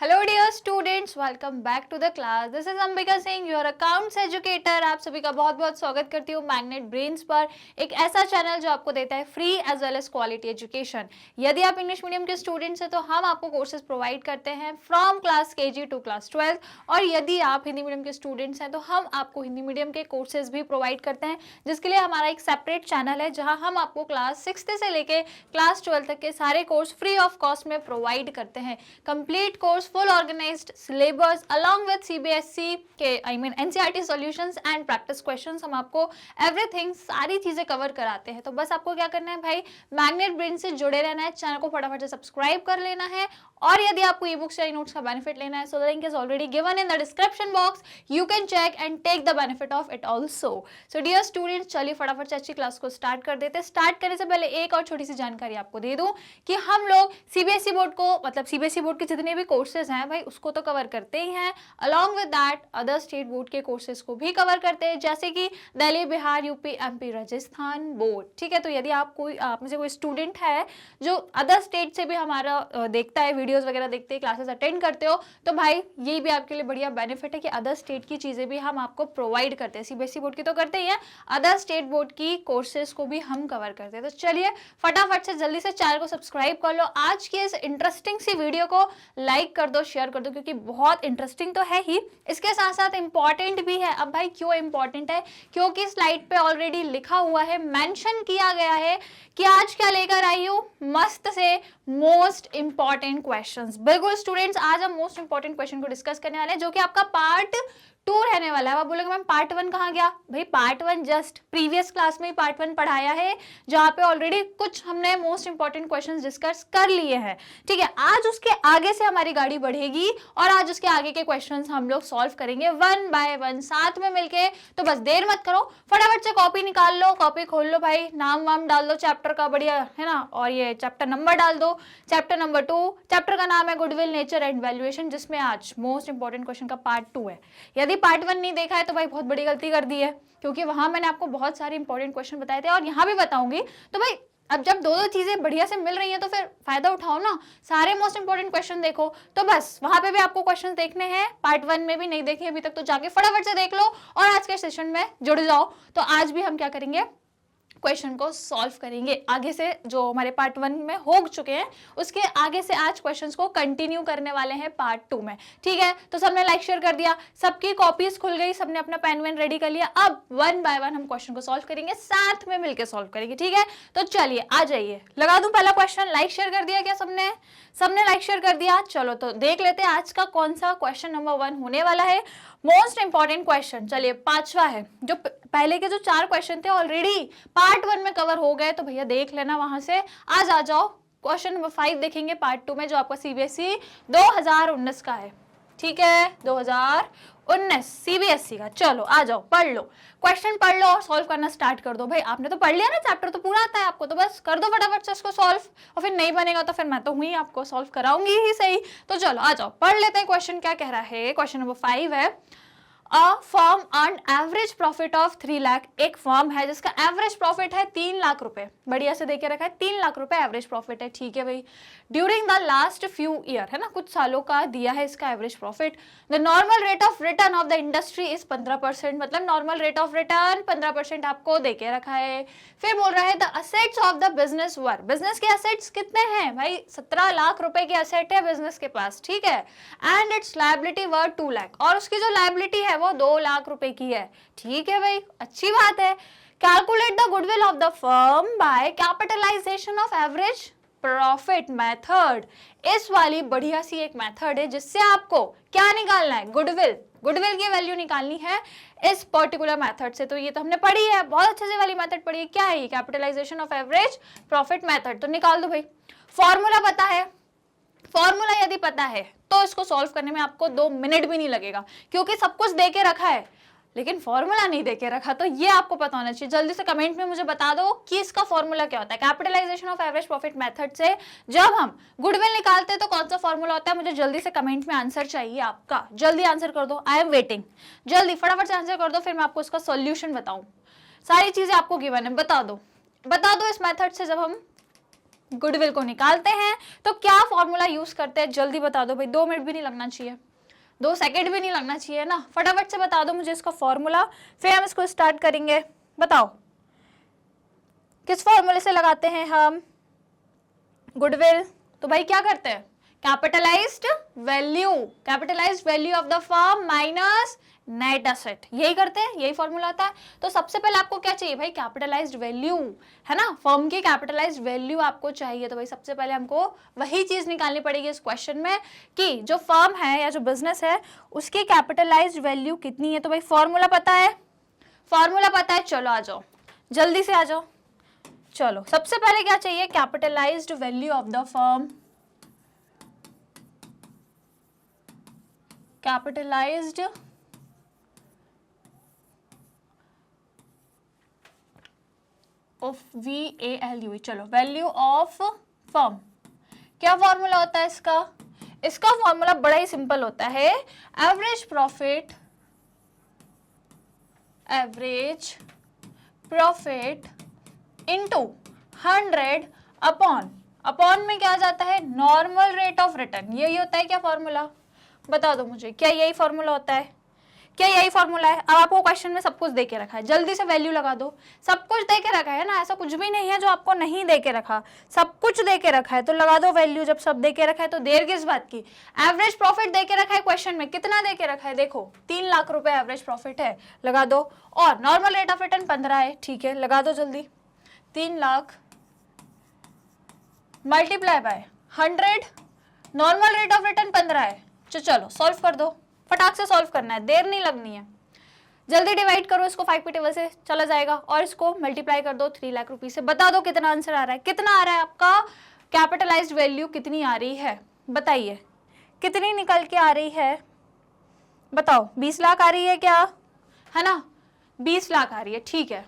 Hello dear students, welcome back to the class. This is Ambika Singh, your accounts educator. आप सभी का बहुत बहुत स्वागत करती हूँ मैग्नेट ब्रेन्स पर, एक ऐसा चैनल जो आपको देता है free as well as quality education. यदि आप इंग्लिश मीडियम के स्टूडेंट्स हैं तो हम आपको कोर्सेज प्रोवाइड करते हैं from class KG to class 12, और यदि आप हिंदी मीडियम के स्टूडेंट्स हैं तो हम आपको हिंदी मीडियम के कोर्सेज भी प्रोवाइड करते हैं, जिसके लिए हमारा एक सेपरेट चैनल है जहाँ हम आपको क्लास 6 से लेके क्लास 12 तक के सारे कोर्स फ्री ऑफ कॉस्ट में प्रोवाइड करते हैं। Complete course, full organized syllabus along with CBSE के NCERT solutions and practice questions, हम आपको everything सारी चीजें कवर कराते हैं। तो बस आपको क्या करना है भाई, मैग्नेट ब्रेन से जुड़े रहना है, चैनल को फटाफट से सब्सक्राइब कर लेना है। और यदि आपको ई बुक्स या नोट्स का बेनिफिट लेना है, so the link is already given in the description box, you can check and take the benefit of it also. So dear students, चलिए फटाफट से अच्छी क्लास को स्टार्ट कर देते हैं। स्टार्ट करने से पहले एक और छोटी सी जानकारी आपको दे दूं कि हम लोग सीबीएसई बोर्ड को, मतलब सीबीएसई बोर्ड के जितने भी कोर्सेज हैं भाई उसको तो कवर करते ही हैं, along with that other state board के कोर्सेज को भी कवर करते हैं, जैसे कि दिल्ली, बिहार, यूपी, एमपी, राजस्थान बोर्ड। ठीक है, तो यदि आप में से कोई स्टूडेंट है जो अदर स्टेट से भी हमारा देखता है, वीडियोस वगैरह देखते हैं, क्लासेस अटेंड करते हो, तो भाई ये भी आपके लिए बढ़िया बेनिफिट है कि अदर स्टेट की चीजें भी हम आपको प्रोवाइड करते हैं। सीबीएसई बोर्ड की तो करते ही हैं, अदर स्टेट बोर्ड की कोर्सेज को भी हम कवर करते हैं। तो चलिए फटाफट से जल्दी से चैनल को सब्सक्राइब कर लो, आज की इस इंटरेस्टिंग सी वीडियो को लाइक कर दो, शेयर कर दो, क्योंकि बहुत इंटरेस्टिंग तो है ही, इसके साथ साथ इंपॉर्टेंट भी है। अब भाई क्यों इंपॉर्टेंट है, क्योंकि स्लाइड पे ऑलरेडी लिखा हुआ है, मेंशन किया गया है कि आज क्या लेकर आई हूं, मस्त से मोस्ट इंपॉर्टेंट क्वेश्चंस। बिल्कुल स्टूडेंट्स, आज हम मोस्ट इंपॉर्टेंट क्वेश्चन को डिस्कस करने वाले हैं, जो कि आपका पार्ट 2 रहने वाला है। आप बोलोगे मैम पार्ट 1 कहाँ गया? भाई पार्ट 1 जस्ट प्रीवियस क्लास में ही पार्ट 1 पढ़ाया है, जहाँ पे ऑलरेडी कुछ हमने मोस्ट इंपॉर्टेंट क्वेश्चंस डिस्कस कर लिए हैं। ठीक है, आज उसके आगे से हमारी गाड़ी बढ़ेगी और आज उसके आगे के क्वेश्चंस हम लोग सॉल्व करेंगे वन बाय वन साथ में मिलके। तो बस देर मत करो, फटाफट से कॉपी निकाल लो, कॉपी खोल लो भाई, नाम वाम डाल दो चैप्टर का, बढ़िया है ना, और ये चैप्टर नंबर डाल दो, चैप्टर नंबर 2। चैप्टर का नाम है गुडविल, नेचर एंड वैल्यूएशन, जिसमें आज मोस्ट इंपॉर्टेंट क्वेश्चन का पार्ट 2 है। यदि पार्ट 1 नहीं देखा है तो भाई बहुत बड़ी गलती कर दी है, क्योंकि वहां मैंने आपको बहुत सारे इंपॉर्टेंट क्वेश्चन बताए थे और यहाँ भी बताऊंगी। तो भाई अब जब दो चीजें बढ़िया से मिल रही हैं तो फिर फायदा उठाओ ना, सारे मोस्ट इंपॉर्टेंट क्वेश्चन देखो। तो बस वहां पे भी आपको क्वेश्चन देखने हैं, पार्ट 1 में भी नहीं देखे अभी तक तो जाके फटाफट से देख लो और आज के सेशन में जुड़ जाओ। तो आज भी हम क्या करेंगे, क्वेश्चन को सॉल्व करेंगे। आगे से जो हमारे पार्ट 1 में हो चुके हैं उसके आगे से आज क्वेश्चंस को कंटिन्यू करने वाले हैं पार्ट 2 में। ठीक है, तो सबने लाइक शेयर कर दिया, सबकी कॉपीज खुल गई, सबने अपना पेन वेन रेडी कर लिया। अब वन बाय वन हम क्वेश्चन को सॉल्व करेंगे, साथ में मिलकर सॉल्व करेंगे। ठीक है, तो चलिए आ जाइए, लगा दूं पहला क्वेश्चन। लाइक शेयर कर दिया क्या सबने? सबने लाइक शेयर कर दिया। चलो तो देख लेते हैं आज का कौन सा क्वेश्चन नंबर 1 होने वाला है, मोस्ट इंपॉर्टेंट क्वेश्चन। चलिए 5वां है, जो पहले के जो 4 क्वेश्चन थे ऑलरेडी पार्ट 1 में कवर हो गए, तो भैया देख लेना वहां से। आज आ जाओ, क्वेश्चन नंबर 5 देखेंगे पार्ट 2 में, जो आपका सीबीएसई 2019 का है। ठीक है, 2019 सीबीएसई का। चलो आ जाओ, पढ़ लो, क्वेश्चन पढ़ लो और सॉल्व करना स्टार्ट कर दो। भाई आपने तो पढ़ लिया ना, चैप्टर तो पूरा आता है आपको, तो बस कर दो फटाफट से इसको सॉल्व, और फिर नहीं बनेगा तो फिर मैं तो हुई आपको सॉल्व कराऊंगी ही सही। तो चलो आ जाओ, पढ़ लेते हैं क्वेश्चन क्या कह रहा है। क्वेश्चन नंबर 5 है, a firm earn average profit of 3 lakh. एक फर्म है जिसका एवरेज प्रॉफिट है 3 लाख रुपए, बढ़िया से देके रखा है 3 लाख रुपए एवरेज प्रॉफिट है। ठीक है भाई, during the last few year, है ना, कुछ सालों का दिया है इसका average profit. The normal rate of return of the industry is 15%, मतलब नॉर्मल रेट ऑफ रिटर्न 15% आपको देके रखा है। फिर बोल रहा है the assets of the business were, business के असेट्स कितने हैं भाई, 17 लाख रुपए के असेट है बिजनेस के पास। ठीक है, एंड इट्स लायबिलिटी वर 2 लाख, और उसकी जो लायबिलिटी है वो 2 लाख रुपए की है। ठीक है भाई, अच्छी बात है। Calculate the goodwill of the firm by capitalization of average profit method. इस वाली बढ़िया सी एक मेथड है जिससे आपको क्या निकालना है, गुडविल, गुडविल की वैल्यू निकालनी है इस पर्टिकुलर मेथड से। तो ये तो हमने पढ़ी है, बहुत अच्छे से वाली मेथड पढ़ी है। क्या है ये, capitalization of average profit method. तो निकाल दो भाई, फॉर्मूला पता है, फॉर्मूला यदि पता है तो इसको सॉल्व करने में आपको 2 मिनट भी नहीं लगेगा, क्योंकि सब कुछ देके रखा है लेकिन फॉर्मूला नहीं देके रखा। तो ये आपको पता होना चाहिए। जल्दी से कमेंट में मुझे बता दो कि इसका फॉर्मूला क्या होता है। Capitalization of average profit method से जब हम गुडविल निकालते हैं तो कौन सा फॉर्मूला होता है, मुझे जल्दी से कमेंट में आंसर चाहिए आपका। जल्दी आंसर कर दो, आई एम वेटिंग। जल्दी फटाफट से आंसर कर दो, फिर मैं आपको इसका सोल्यूशन बताऊं। सारी चीजें आपको गिवन है, बता दो इस मेथड से जब हम गुडविल को निकालते हैं तो क्या फॉर्मूला यूज करते हैं, जल्दी बता दो भाई, 2 मिनट भी नहीं लगना चाहिए, 2 सेकंड भी नहीं लगना चाहिए ना, फटाफट से बता दो मुझे इसका फॉर्मूला, फिर हम इसको स्टार्ट करेंगे। बताओ किस फॉर्मूले से लगाते हैं हम गुडविल? तो भाई क्या करते हैं, capitalised value of the firm minus net asset, यही करते हैं, यही फॉर्मूला आता है। तो सबसे पहले आपको क्या चाहिए भाई, कैपिटलाइज्ड वैल्यू, है ना, फर्म की कैपिटलाइज्ड वैल्यू आपको चाहिए। तो भाई सबसे पहले हमको वही चीज निकालनी पड़ेगी इस क्वेश्चन में कि जो फर्म है या जो बिजनेस है उसकी कैपिटलाइज्ड वैल्यू कितनी है। तो भाई फॉर्मूला पता है, चलो आ जाओ, जल्दी से आ जाओ। चलो सबसे पहले क्या चाहिए, capitalised value of the firm, capitalised of VALU, चलो वैल्यू ऑफ फर्म। क्या फॉर्मूला होता है इसका? इसका फॉर्मूला बड़ा ही सिंपल होता है, एवरेज प्रॉफिट इनटू 100 अपॉन में क्या आ जाता है, नॉर्मल रेट ऑफ रिटर्न। यही होता है क्या फॉर्मूला, बता दो मुझे, क्या यही फॉर्मूला होता है? क्या यही फॉर्मूला है? अब आपको क्वेश्चन में सब कुछ दे के रखा है, जल्दी से वैल्यू लगा दो, सब कुछ दे के रखा है ना, ऐसा कुछ भी नहीं है जो आपको नहीं दे के रखा, सब कुछ दे के रखा है, तो लगा दो वैल्यू। जब सब दे के रखा है तो देर किस बात की, एवरेज प्रॉफिट दे के रखा है क्वेश्चन में, कितना दे के रखा है, देखो 3 लाख रुपए एवरेज प्रॉफिट है, लगा दो, और नॉर्मल रेट ऑफ रिटर्न 15 है, ठीक है, लगा दो जल्दी, 3 lakh multiply by 100, normal rate of return 15 है। चलो सॉल्व कर दो, फटाक से सॉल्व करना है, देर नहीं लगनी है, जल्दी डिवाइड करो इसको, 5 के टेबल से चला जाएगा, और इसको मल्टीप्लाई कर दो 3 लाख रुपए से। बता दो कितना आंसर आ रहा है, कितना आ रहा है आपका, कैपिटलाइज्ड वैल्यू कितनी आ रही है, बताइए कितनी निकल के आ रही है, बताओ 20 लाख आ रही है क्या, है ना, 20 लाख आ रही है, ठीक है,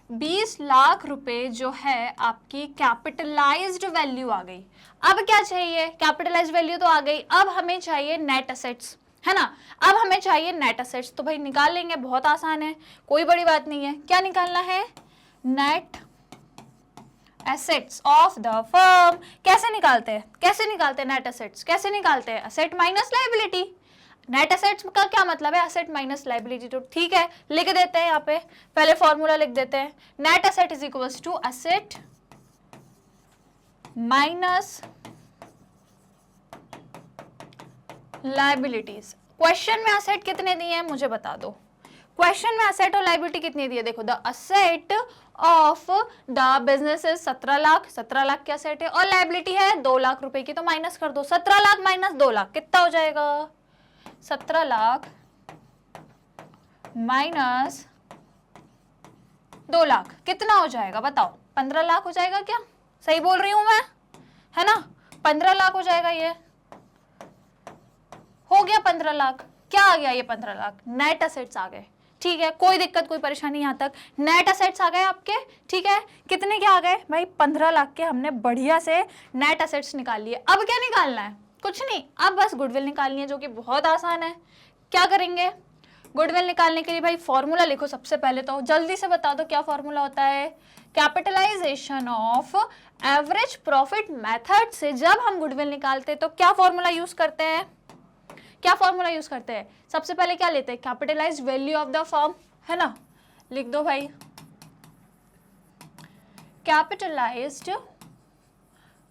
20 लाख रुपए जो है आपकी कैपिटलाइज्ड वैल्यू आ गई। अब क्या चाहिए, कैपिटलाइज्ड वैल्यू तो आ गई, अब हमें चाहिए नेट एसेट्स, है ना, अब हमें चाहिए नेट एसेट्स। तो भाई निकाल लेंगे, बहुत आसान है, कोई बड़ी बात नहीं है। क्या निकालना है, net assets of the firm. कैसे निकालते हैं नेट एसेट्स, कैसे निकालते हैं, asset minus liability. Net assets का क्या मतलब है, एसेट माइनस लायबिलिटी। तो ठीक है, लिख देते हैं यहाँ पे, पहले फॉर्मूला लिख देते हैं, net asset is equals to asset minus liabilities. Question में एसेट कितने दिए हैं मुझे बता दो, क्वेश्चन में एसेट और लायबिलिटी कितनी दी है, देखो the asset of the business is 17 lakh, 17 lakh की एसेट है, और लायबिलिटी है 2 लाख रुपए की, तो माइनस कर दो, 17 लाख माइनस 2 लाख कितना हो जाएगा, 17 लाख माइनस 2 लाख कितना हो जाएगा बताओ, 15 लाख हो जाएगा क्या, सही बोल रही हूं मैं, है ना, 15 लाख हो जाएगा, ये हो गया 15 लाख। क्या आ गया, ये 15 लाख नेट एसेट्स आ गए, ठीक है, कोई दिक्कत कोई परेशानी यहाँ तक, नेट एसेट्स आ गए आपके, ठीक है, कितने क्या आ गए भाई, 15 लाख के हमने बढ़िया से नेट एसेट्स निकाल लिए। अब क्या निकालना है, कुछ नहीं, अब बस गुडविल निकालनी है, जो कि बहुत आसान है। क्या करेंगे, गुडविल निकालने के लिए भाई फॉर्मूला लिखो सबसे पहले, तो जल्दी से बता दो क्या फॉर्मूला होता है, capitalization of average profit method से जब हम गुडविल निकालते हैं तो क्या फॉर्मूला यूज करते हैं, क्या फॉर्मूला यूज करते हैं, सबसे पहले क्या लेते हैं, capitalised value of the firm, है ना, लिख दो भाई, capitalised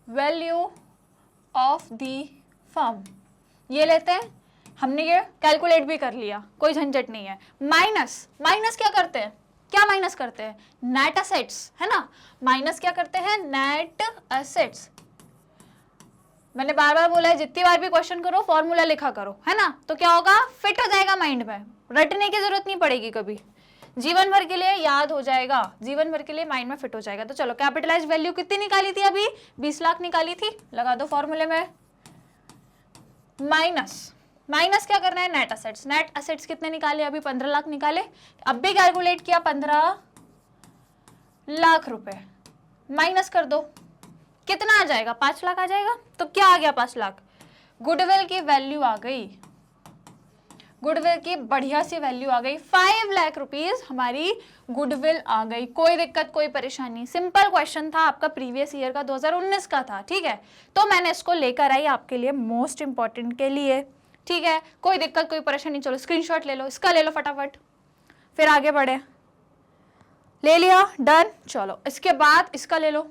value of the firm, ये लेते हैं, हमने ये कैलकुलेट भी कर लिया, कोई झंझट नहीं है। माइनस क्या करते हैं, क्या माइनस करते हैं, नेट एसेट्स, है ना, माइनस क्या करते हैं, नेट एसेट्स। मैंने बार बार बोला है, जितनी बार भी क्वेश्चन करो फॉर्मूला लिखा करो, है ना, तो क्या होगा, फिट हो जाएगा माइंड में, रटने की जरूरत नहीं पड़ेगी कभी, जीवन भर के लिए याद हो जाएगा, जीवन भर के लिए माइंड में फिट हो जाएगा। तो चलो कैपिटलाइज वैल्यू कितनी निकाली थी अभी, 20 लाख निकाली थी, लगा दो फॉर्मूले में, माइनस क्या करना है, नेट एसेट्स, नेट एसेट्स कितने निकाले अभी, 15 लाख निकाले, अब भी कैलकुलेट किया 15 लाख रुपए, माइनस कर दो, कितना आ जाएगा, 5 लाख आ जाएगा। तो क्या आ गया 5 लाख, गुडविल की वैल्यू आ गई गुडविल की बढ़िया सी वैल्यू आ गई, 5 लाख रुपीज हमारी गुडविल आ गई। कोई दिक्कत कोई परेशानी, सिंपल क्वेश्चन था आपका, प्रीवियस ईयर का 2019 का था, ठीक है। तो मैंने इसको लेकर आई आपके लिए, मोस्ट इंपॉर्टेंट के लिए, ठीक है। कोई दिक्कत कोई परेशानी, चलो स्क्रीनशॉट ले लो, इसका ले लो फटाफट, फिर आगे बढ़े। ले लिया, डन। चलो इसके बाद इसका ले लो,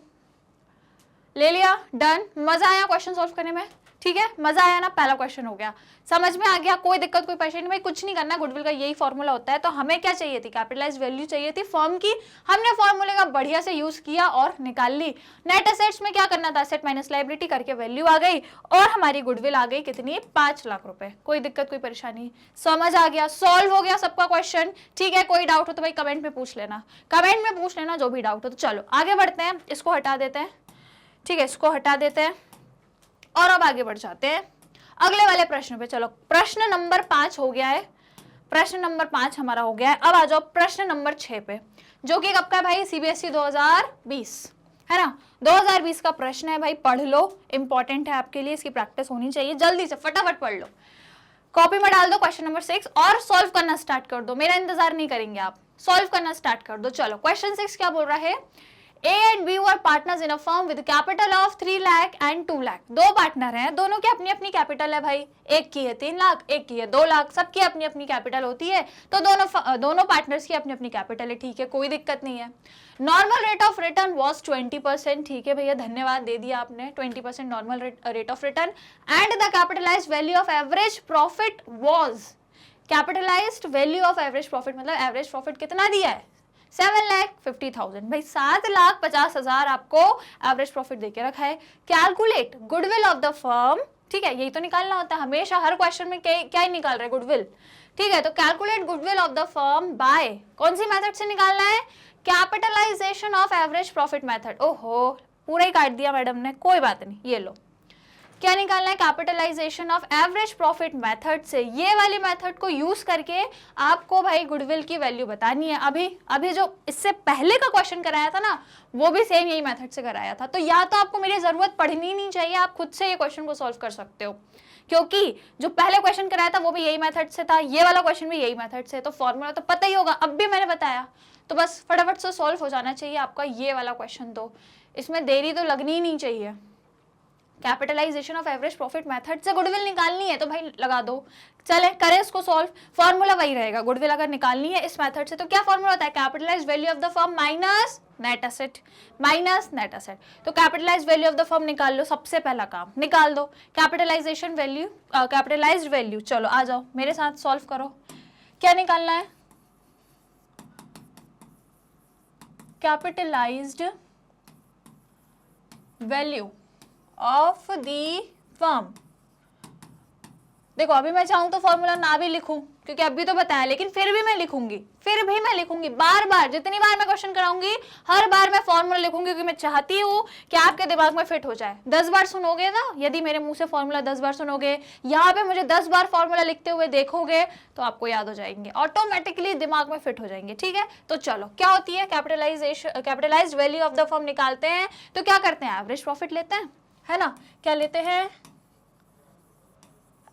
ले लिया, डन। मजा आया क्वेश्चन सॉल्व करने में, ठीक है, मजा आया ना, पहला क्वेश्चन हो गया, समझ में आ गया, कोई दिक्कत कोई परेशानी भाई, कुछ नहीं करना, गुडविल का यही फॉर्मूला होता है। तो हमें क्या चाहिए थी, कैपिटलाइज्ड वैल्यू चाहिए थी फर्म की, हमने फॉर्मूले का बढ़िया से यूज किया और निकाल ली। नेट एसेट्स में क्या करना था, एसेट माइनस लायबिलिटी करके वैल्यू आ गई और हमारी गुडविल आ गई कितनी, 5 लाख रुपए। कोई दिक्कत कोई परेशानी, समझ आ गया, सॉल्व हो गया सबका क्वेश्चन, ठीक है। कोई डाउट हो तो भाई कमेंट में पूछ लेना, कमेंट में पूछ लेना जो भी डाउट हो। तो चलो आगे बढ़ते हैं, इसको हटा देते हैं, ठीक है, इसको हटा देते हैं और अब आगे बढ़ जाते हैं अगले वाले प्रश्न पे। चलो प्रश्न नंबर 5 हो गया है, प्रश्न नंबर 5 हमारा हो गया है। अब आ जाओ प्रश्न नंबर 6 पे, जो कि कब का है भाई, सीबीएसई 2020 है ना, 2020 का प्रश्न है भाई, पढ़ लो, इंपॉर्टेंट है आपके लिए, इसकी प्रैक्टिस होनी चाहिए, जल्दी से फटाफट पढ़ लो, कॉपी में डाल दो क्वेश्चन नंबर 6 और सॉल्व करना स्टार्ट कर दो, मेरा इंतजार नहीं करेंगे आप, सॉल्व करना स्टार्ट कर दो। चलो क्वेश्चन 6 क्या बोल रहा है, A and B were partners in a firm with capital of 3 lakh and 2 lakh. दो पार्टनर हैं, दोनों की अपनी अपनी कैपिटल है भाई, एक की है 3 लाख, एक की है 2 लाख, सबकी अपनी अपनी कैपिटल होती है। तो दोनों पार्टनर्स की अपनी अपनी कैपिटल है, ठीक है, कोई दिक्कत नहीं है। Normal rate of return was 20%, ठीक है भैया, धन्यवाद दे दिया आपने, 20% normal rate of return. And the capitalised value of average profit was, capitalised value of average profit मतलब एवरेज प्रॉफिट कितना दिया है, 7,50,000। भाई 7,50,000 आपको एवरेज प्रॉफिट देके रखा है। Calculate goodwill of the firm, ठीक है, यही तो निकालना होता है हमेशा, हर क्वेश्चन में क्या ही निकाल रहे हैं, गुडविल, ठीक है। तो calculate goodwill of the firm by कौन सी मेथड से निकालना है, capitalization of average profit method. ओहो पूरा ही काट दिया मैडम ने, कोई बात नहीं, ये लो, क्या निकालना है, capitalization of average profit method से। ये वाली मेथड को यूज करके आपको भाई गुडविल की वैल्यू बतानी है। अभी जो इससे पहले का क्वेश्चन कराया था ना, वो भी सेम यही मेथड से कराया था। तो या तो आपको मेरी जरूरत पढ़नी नहीं चाहिए, आप खुद से ये क्वेश्चन को सॉल्व कर सकते हो, क्योंकि जो पहले क्वेश्चन कराया था वो भी यही मेथड से था, ये वाला क्वेश्चन भी यही मेथड से, तो फॉर्मूला तो पता ही होगा, अब भी मैंने बताया, तो बस फटाफट से सॉल्व हो जाना चाहिए आपका ये वाला क्वेश्चन। तो इसमें देरी तो लगनी ही नहीं चाहिए। Capitalization of average profit method से गुडविल निकालनी है तो भाई लगा दो, चले करें इसको सॉल्व। फॉर्मूला वही रहेगा, गुडविल अगर निकालनी है इस मेथड से तो क्या फॉर्मूला होता है, capitalised value of the firm minus net asset, minus net asset. तो capitalised value of the firm निकाल लो, सबसे पहला काम निकाल दो, कैपिटलाइजेशन वैल्यू, कैपिटलाइज्ड वैल्यू। चलो आ जाओ मेरे साथ सॉल्व करो, क्या निकालना है, capitalised value of the firm. देखो अभी मैं चाहूं तो फॉर्मूला ना भी लिखूं, क्योंकि अभी तो बताया, लेकिन फिर भी मैं लिखूंगी बार बार, जितनी बार मैं क्वेश्चन कराऊंगी हर बार मैं फॉर्मूला लिखूंगी, क्योंकि मैं चाहती हूँ कि आपके दिमाग में फिट हो जाए। 10 बार सुनोगे ना, यदि मेरे मुंह से फॉर्मूला 10 बार सुनोगे, यहाँ पे मुझे 10 बार फॉर्मूला लिखते हुए देखोगे, तो आपको याद हो जाएंगे, ऑटोमेटिकली दिमाग में फिट हो जाएंगे, ठीक है। तो चलो क्या होती है capitalised value of the firm निकालते हैं, तो क्या करते हैं, एवरेज प्रॉफिट लेते हैं, है ना, क्या लेते हैं,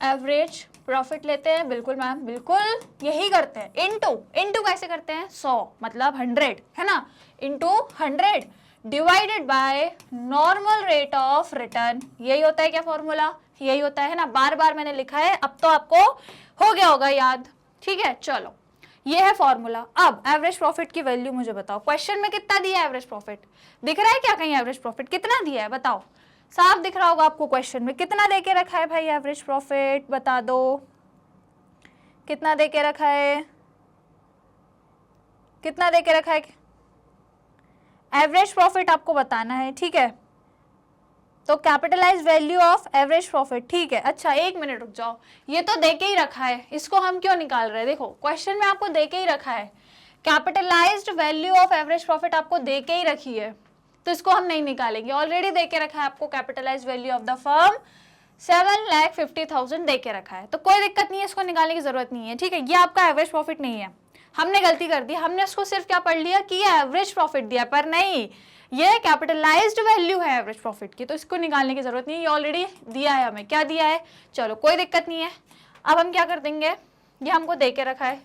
एवरेज प्रॉफिट लेते हैं, बिल्कुल मैम, बिल्कुल यही करते हैं। इनटू कैसे करते हैं, 100 मतलब 100, है ना, into 100 divided by normal rate of return. यही होता है क्या फॉर्मूला, यही होता है ना, बार बार मैंने लिखा है, अब तो आपको हो गया होगा याद, ठीक है। चलो ये है फॉर्मूला। अब एवरेज प्रॉफिट की वैल्यू मुझे बताओ, क्वेश्चन में कितना दिया है एवरेज प्रॉफिट, दिख रहा है क्या कहीं एवरेज प्रॉफिट कितना दिया है, बताओ, साफ दिख रहा होगा आपको, क्वेश्चन में कितना देके रखा है भाई एवरेज प्रॉफिट, बता दो कितना देके रखा है, कितना देके रखा है, एवरेज प्रॉफिट आपको बताना है, ठीक है। तो capitalised value of average profit, ठीक है। अच्छा एक मिनट रुक जाओ, ये तो देके ही रखा है, इसको हम क्यों निकाल रहे हैं, देखो क्वेश्चन में आपको देके ही रखा है, capitalised value of average profit आपको देके ही रखी है, तो इसको हम नहीं निकालेंगे, ऑलरेडी देके रखा है आपको capitalised value of the firm 7,50,000 देके रखा है, तो कोई दिक्कत नहीं है, इसको निकालने की जरूरत नहीं है, ठीक है। ये आपका एवरेज प्रॉफिट नहीं है, हमने गलती कर दी, हमने इसको सिर्फ क्या पढ़ लिया कि ये एवरेज प्रॉफिट दिया, पर नहीं, ये कैपिटलाइज्ड वैल्यू है एवरेज प्रॉफिट की, तो इसको निकालने की जरूरत नहीं है, ये ऑलरेडी दिया है हमें, क्या दिया है, चलो कोई दिक्कत नहीं है। अब हम क्या कर देंगे, ये हमको दे के रखा है,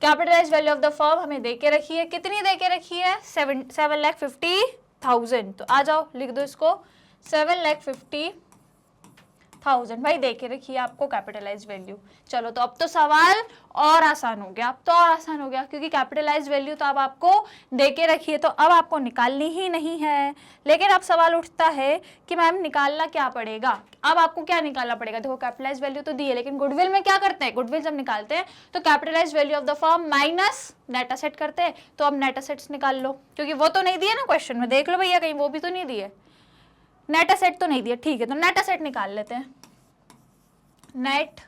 capitalize value of the firm हमें दे के रखी है, कितनी दे के रखी है 7,50,000। तो आ जाओ लिख दो इसको 7,50,000 भाई दे के रखी है आपको कैपिटलाइज वैल्यू। चलो तो अब तो सवाल और आसान हो गया, अब तो और आसान हो गया क्योंकि कैपिटलाइज वैल्यू तो अब आपको दे के रखी है, तो अब आपको निकालनी ही नहीं है। लेकिन अब सवाल उठता है कि मैम निकालना क्या पड़ेगा, अब आपको क्या निकालना पड़ेगा। देखो कैपिटलाइज वैल्यू तो दी है, लेकिन गुडविल में क्या करते हैं, गुडविल जब निकालते हैं तो capitalize value of the firm minus net asset करते हैं। तो अब नेट एसेट्स निकाल लो, क्योंकि वो तो नहीं दिए ना क्वेश्चन में, देख लो भैया कहीं वो भी तो नहीं दिए, नेट एसेट तो नहीं दिया, ठीक है। तो नेट एसेट निकाल लेते हैं। नेट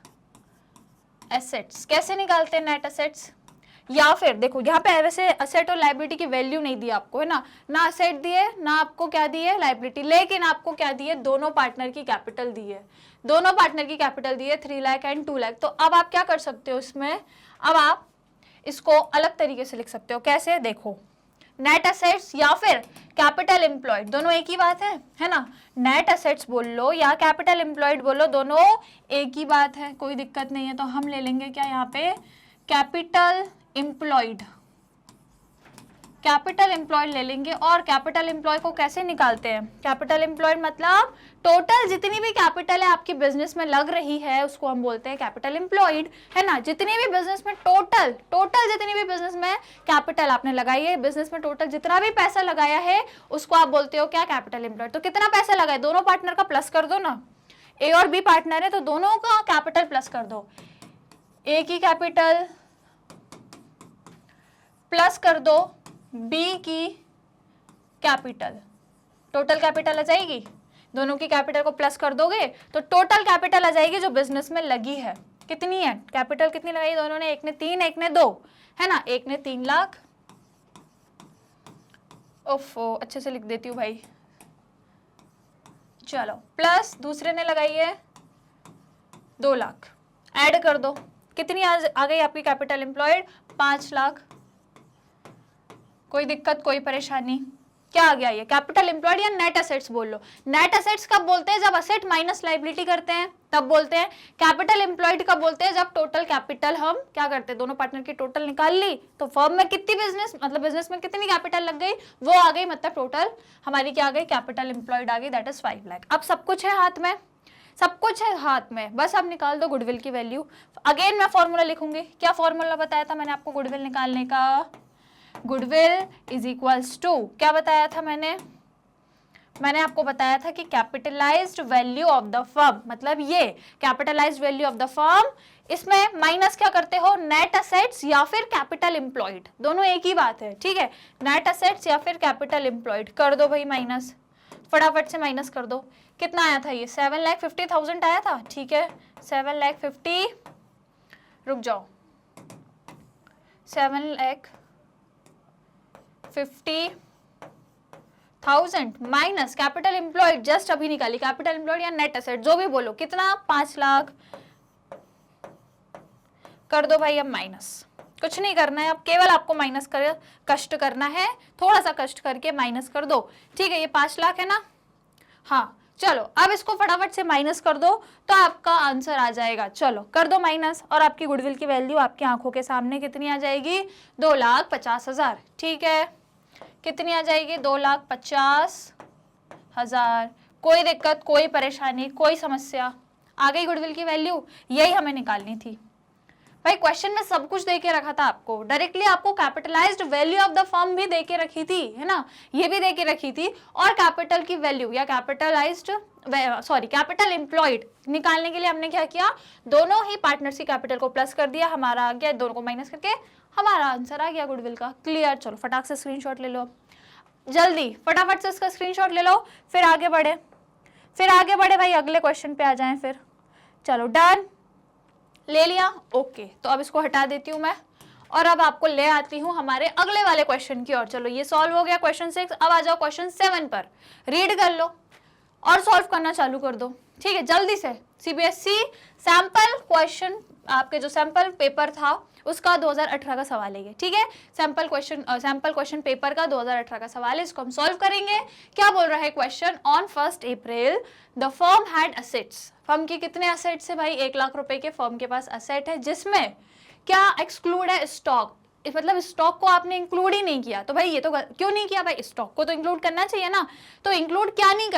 एसेट्स कैसे निकालते हैं नेट एसेट्स, या फिर देखो यहाँ पे वैसे असेट और लाइबिलिटी की वैल्यू नहीं दी आपको, है ना असेट दिए ना आपको क्या दी है लाइबिलिटी, लेकिन आपको क्या दी है, दोनों पार्टनर की कैपिटल दी है, दोनों पार्टनर की कैपिटल दी है 3 लाख एंड 2 लाख। तो अब आप क्या कर सकते हो इसमें, अब आप इसको अलग तरीके से लिख सकते हो। कैसे, देखो नेट एसेट्स या फिर कैपिटल एम्प्लॉयड, दोनों एक ही बात है ना। नेट एसेट्स बोल लो या कैपिटल एम्प्लॉयड बोलो, दोनों एक ही बात है, कोई दिक्कत नहीं है। तो हम ले लेंगे क्या यहाँ पे, कैपिटल एम्प्लॉयड, कैपिटल एम्प्लॉयड ले लेंगे। और कैपिटल एम्प्लॉय को कैसे निकालते हैं, कैपिटल एम्प्लॉयड मतलब टोटल जितनी भी कैपिटल है आपकी बिजनेस में लग रही है उसको हम बोलते हैं कैपिटल एम्प्लॉयड, है ना। जितनी भी बिजनेस में टोटल जितनी भी बिजनेस में कैपिटल आपने लगाई है, बिजनेस में टोटल जितना भी पैसा लगाया है उसको आप बोलते हो क्या, कैपिटल एम्प्लॉयड। तो कितना पैसा लगाए, दोनों पार्टनर का प्लस कर दो ना, ए और बी पार्टनर है तो दोनों का कैपिटल प्लस कर दो, ए की कैपिटल प्लस कर दो बी की कैपिटल, टोटल कैपिटल आ जाएगी, दोनों की कैपिटल को प्लस कर दोगे तो टोटल कैपिटल आ जाएगी जो बिजनेस में लगी है। कितनी है कैपिटल, कितनी लगाई दोनों ने, एक ने 3 एक ने 2, है ना। एक ने 3 लाख, ओफो अच्छे से लिख देती हूँ भाई, चलो प्लस दूसरे ने लगाई है 2 लाख, ऐड कर दो, कितनी आ गई आपकी कैपिटल एम्प्लॉयड 5 लाख। कोई दिक्कत कोई परेशानी, क्या आ गया ये कैपिटल एम्प्लॉयड या नेट एसेट्स बोल लो। नेट एसेट्स कब बोलते हैं, जब असेट माइनस लाइबिलिटी करते हैं तब बोलते हैं। कैपिटल एम्प्लॉयड कब बोलते हैं, जब टोटल कैपिटल हम क्या करते हैं, दोनों पार्टनर की टोटल निकाल ली तो फर्म में कितनी बिजनेस में कितनी कैपिटल लग गई वो आ गई, मतलब टोटल हमारी क्या आ गई, कैपिटल एम्प्लॉयड आ गई, दैट इज 5 लाख। अब सब कुछ है हाथ में, सब कुछ है हाथ में, बस आप निकाल दो गुडविल की वैल्यू। अगेन मैं फॉर्मूला लिखूंगी, क्या फॉर्मूला बताया था मैंने आपको गुडविल निकालने का, गुडविल इज इक्वल्स टू, क्या बताया था मैंने आपको बताया था कि capitalised value of the firm, मतलब ये capitalised value of the firm, इसमें माइनस क्या करते हो, नेट एसेट्स या फिर कैपिटल एम्प्लॉयड, दोनों एक ही बात है, ठीक है। नेट एसेट्स या फिर कैपिटल एम्प्लॉयड कर दो भाई माइनस, फटाफट से माइनस कर दो। कितना आया था ये 7,50,000 आया था, ठीक है। 7,50,000 रुक जाओ, 7,50,000 माइनस कैपिटल एम्प्लॉयड, जस्ट अभी निकाली कैपिटल एम्प्लॉयड या नेट एसेट जो भी बोलो, कितना 5 लाख कर दो भाई। अब माइनस कुछ नहीं करना है, अब केवल आपको माइनस कर कष्ट करना है, थोड़ा सा कष्ट करके माइनस कर दो, ठीक है। ये 5 लाख है ना, हाँ चलो अब इसको फटाफट से माइनस कर दो तो आपका आंसर आ जाएगा। चलो कर दो माइनस और आपकी गुडविल की वैल्यू आपकी आंखों के सामने कितनी आ जाएगी, 2,50,000, ठीक है। कितनी आ जाएगी, 2,50,000। कोई दिक्कत कोई परेशानी कोई समस्या, आ गई गुडविल की वैल्यू, यही हमें निकालनी थी भाई। क्वेश्चन में सब कुछ दे के रखा था आपको, डायरेक्टली आपको capitalised value of the firm भी दे के रखी थी, है ना, ये भी दे के रखी थी, और कैपिटल की वैल्यू या कैपिटल एम्प्लॉयड निकालने के लिए हमने क्या किया, दोनों ही पार्टनर्स की कैपिटल को प्लस कर दिया, हमारा आ गया, दोनों को माइनस करके हमारा आंसर आ गया गुडविल का। क्लियर, चलो फटाक से स्क्रीनशॉट ले लो, जल्दी फटाफट से इसका स्क्रीनशॉट ले लो, फिर आगे बढ़े भाई, अगले क्वेश्चन पे आ जाएं फिर। चलो डन, ले लिया, ओके। तो अब इसको हटा देती हूँ मैं और अब आपको ले आती हूँ हमारे अगले वाले क्वेश्चन की ओर। चलो ये सॉल्व हो गया क्वेश्चन 6, अब आ जाओ क्वेश्चन 7 पर, रीड कर लो और सॉल्व करना चालू कर दो, ठीक है, जल्दी से। सीबीएसई सैंपल क्वेश्चन, आपके जो सैंपल पेपर था उसका 2018 का सवाल है, ठीक है, सैंपल क्वेश्चन पेपर का 2018 का सवाल है, इसको हम सॉल्व करेंगे। क्या बोल रहा है question? On 1 April the firm had assets, firm के कितने असेट्स है भाई? 1 लाख रुपए के फर्म के पास असेट है, जिसमें क्या एक्सक्लूड है? स्टॉक, मतलब स्टॉक को आपने इंक्लूड ही नहीं किया। तो भाई ये तो क्यों नहीं किया भाई? स्टॉक को तो इंक्लूड करना चाहिए ना। तो इंक्लूड क्या नहीं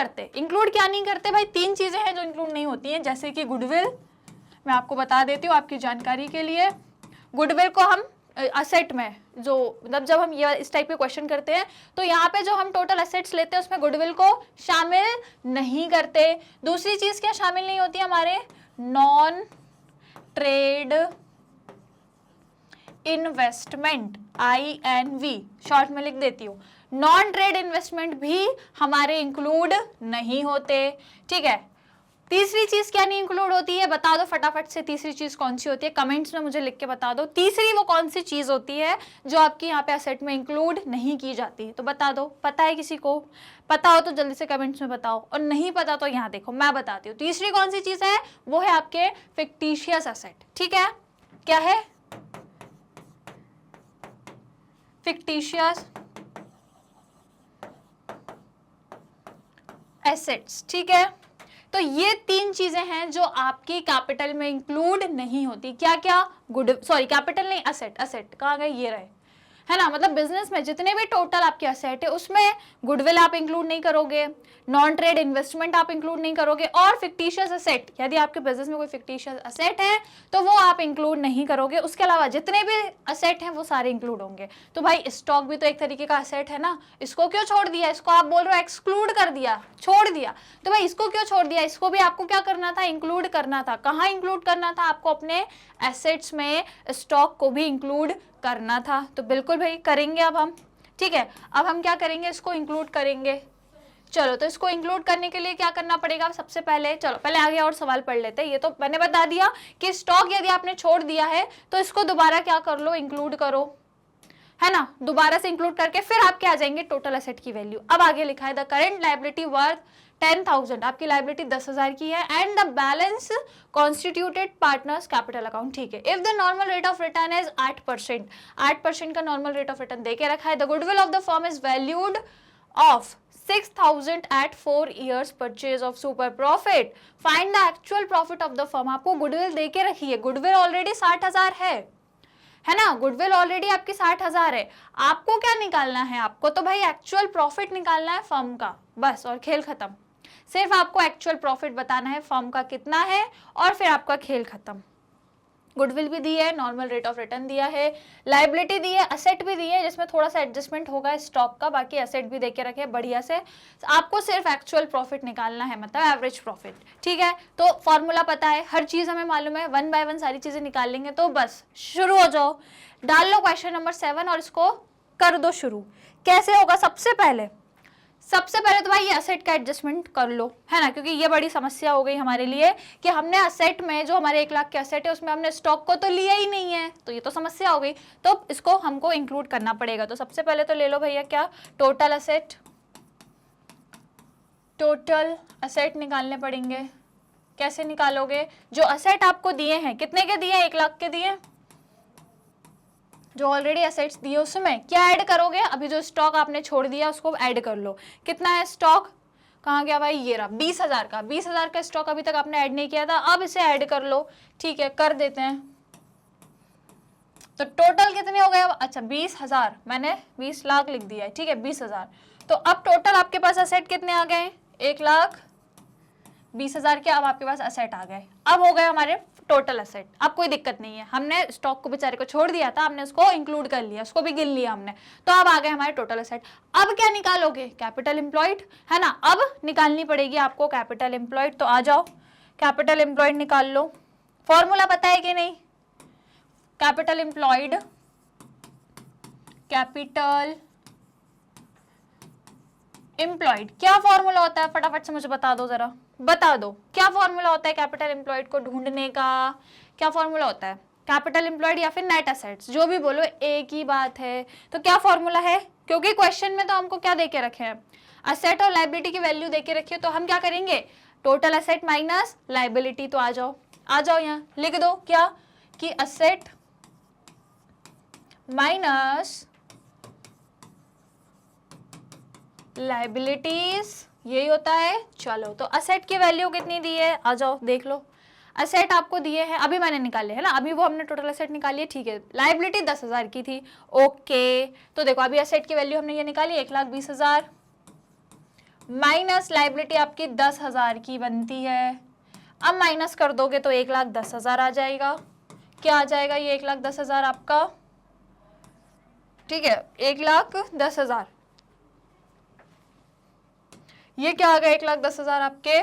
करते भाई? 3 चीजें हैं जो इंक्लूड नहीं होती हैं, जैसे कि गुडविल, मैं आपको बता देती हूँ आपकी जानकारी के लिए। गुडविल को हम असेट में, जो मतलब जब हम ये इस टाइप के क्वेश्चन करते हैं तो यहाँ पे जो हम टोटल असेट्स लेते हैं उसमें गुडविल को शामिल नहीं करते। दूसरी चीज क्या शामिल नहीं होती हमारे? Non trade investment, INV short में लिख देती हूँ। नॉन ट्रेड इन्वेस्टमेंट भी हमारे इंक्लूड नहीं होते, ठीक है। तीसरी चीज क्या नहीं इंक्लूड होती है? बता दो फटाफट से, तीसरी चीज कौन सी होती है? कमेंट्स में मुझे लिख के बता दो, तीसरी वो कौन सी चीज होती है जो आपकी यहाँ पे असेट में इंक्लूड नहीं की जाती? तो बता दो, पता है किसी को? पता हो तो जल्दी से कमेंट्स में बताओ, और नहीं पता तो यहाँ देखो मैं बताती हूँ। तीसरी कौन सी चीज है? वो है आपके फिक्टिशियस असेट, ठीक है। क्या है? फिक्टिशियस एसेट्स, ठीक है। तो ये 3 चीजें हैं जो आपकी कैपिटल में इंक्लूड नहीं होती। क्या क्या? कैपिटल नहीं, असेट कहाँ गए? ये रहे, है ना। मतलब बिजनेस में जितने भी टोटल आपके असेट है उसमें गुडविल आप इंक्लूड नहीं करोगे, नॉन ट्रेड इन्वेस्टमेंट आप इंक्लूड नहीं करोगे, और फिक्टिशियस असेट, यदि आपके बिजनेस में कोई फिक्टिशियस असेट है तो वो आप इंक्लूड नहीं करोगे। उसके अलावा जितने भी असेट हैं वो सारे इंक्लूड होंगे। तो भाई स्टॉक भी तो एक तरीके का असेट है ना, इसको क्यों छोड़ दिया? इसको आप बोल रहे हो एक्सक्लूड कर दिया, छोड़ दिया, तो भाई इसको क्यों छोड़ दिया? इसको भी आपको क्या करना था? इंक्लूड करना था। कहाँ इंक्लूड करना था? आपको अपने एसेट्स में स्टॉक को भी इंक्लूड करना था। तो बिल्कुल भाई करेंगे अब हम, ठीक है। अब हम क्या करेंगे? इसको इंक्लूड करेंगे। चलो, तो इसको इंक्लूड करने के लिए क्या करना पड़ेगा? सबसे पहले चलो पहले आगे और सवाल पढ़ लेते हैं। ये तो मैंने बता दिया कि स्टॉक यदि आपने छोड़ दिया है तो इसको दोबारा क्या कर लो? इंक्लूड करो, है ना। दोबारा से इंक्लूड करके फिर आपके आ जाएंगे टोटल एसेट की वैल्यू। अब आगे लिखा है द करेंट लायबिलिटी वर्थ 10,000, आपकी लायबिलिटी 10,000 की है, and the balance constituted partners capital account, ठीक है। If the normal rate of return is 8% का नॉर्मल रेट ऑफ रिटर्न देके रखा है। The goodwill of the firm is valued of 6,000 at 4 years purchase of super profit. Find the actual profit of the firm. आपको goodwill देके रखी है, goodwill already 60,000 है ना, गुडविल ऑलरेडी आपकी 60,000 है। आपको क्या निकालना है? आपको तो भाई एक्चुअल प्रॉफिट निकालना है फर्म का, बस, और खेल खत्म। सिर्फ आपको एक्चुअल प्रॉफिट बताना है फर्म का कितना है, और फिर आपका खेल खत्म। गुडविल भी दी है, नॉर्मल रेट ऑफ रिटर्न दिया है, लायबिलिटी दी है, असेट भी दी है जिसमें थोड़ा सा एडजस्टमेंट होगा स्टॉक का, बाकी असेट भी देके रखे बढ़िया से। आपको सिर्फ एक्चुअल प्रॉफिट निकालना है, मतलब एवरेज प्रॉफिट, ठीक है। तो फॉर्मूला पता है, हर चीज हमें मालूम है, 1 बाय 1 सारी चीजें निकाल लेंगे। तो बस शुरू हो जाओ, डाल लो क्वेश्चन नंबर 7 और इसको कर दो शुरू। कैसे होगा? सबसे पहले तो भाई ये असेट का एडजस्टमेंट कर लो, है ना, क्योंकि ये बड़ी समस्या हो गई हमारे लिए कि हमने असेट में, जो हमारे 1 लाख के असेट है उसमें हमने स्टॉक को तो लिया ही नहीं है, तो ये तो समस्या हो गई। तो इसको हमको इंक्लूड करना पड़ेगा। तो सबसे पहले तो ले लो भैया क्या? टोटल असेट निकालने पड़ेंगे। कैसे निकालोगे? जो असेट आपको दिए हैं, कितने के दिए? 1 लाख के दिए, जो ऑलरेडी असेट्स दिए उसमें क्या ऐड करोगे? अभी जो स्टॉक आपने छोड़ दिया उसको ऐड कर लो। कितना है स्टॉक? कहाँ गया भाई? ये रहा, 20,000 का। 20,000 का स्टॉक अभी तक आपने ऐड नहीं किया था, अब इसे ऐड कर लो, ठीक है, कर देते हैं। तो टोटल कितने हो गए? अच्छा 20,000, मैंने 20 लाख लिख दिया है, ठीक है, 20,000। तो अब टोटल आपके पास असेट कितने आ गए? 1,20,000 के अब आपके पास असेट आ गए। अब हो गए हमारे टोटल असेट। अब कोई दिक्कत नहीं है, हमने स्टॉक को बेचारे को छोड़ दिया था, हमने उसको इंक्लूड कर लिया, उसको भी गिन लिया हमने। तो अब आ गए हमारे टोटल असेट। अब क्या निकालोगे? कैपिटल एम्प्लॉयड, है ना। अब निकालनी पड़ेगी आपको कैपिटल एम्प्लॉयड। तो आ जाओ, कैपिटल एम्प्लॉयड निकाल लो। फॉर्मूला पता है कि नहीं? कैपिटल एम्प्लॉयड, कैपिटल एम्प्लॉयड क्या फॉर्मूला होता है? फटाफट से मुझे बता दो, जरा बता दो क्या फॉर्मूला होता है कैपिटल एम्प्लॉयड को ढूंढने का? क्या फॉर्मूला होता है? कैपिटल एम्प्लॉयड या फिर नेट एसेट्स, जो भी बोलो एक ही बात है। तो क्या फॉर्मूला है? क्योंकि क्वेश्चन में तो हमको क्या देके रखे हैं? असेट और लाइबिलिटी की वैल्यू देके रखिए तो हम क्या करेंगे, टोटल असेट माइनस लाइबिलिटी। तो आ जाओ यहाँ लिख दो क्या कि असेट माइनस लाइबिलिटीज, यही होता है। चलो तो असेट की वैल्यू कितनी दी है, आ जाओ देख लो। असेट आपको दिए हैं, अभी मैंने निकाले है ना, अभी वो हमने टोटल असेट निकाली है, ठीक है। लाइबिलिटी 10,000 की थी, ओके। तो देखो अभी असेट की वैल्यू हमने ये निकाली 1,20,000 माइनस लाइबिलिटी आपकी 10,000 की बनती है। अब माइनस कर दोगे तो 1,10,000 आ जाएगा। क्या आ जाएगा ये 1,10,000 आपका, ठीक है, 1,10,000। ये क्या आ गया 1,10,000 आपके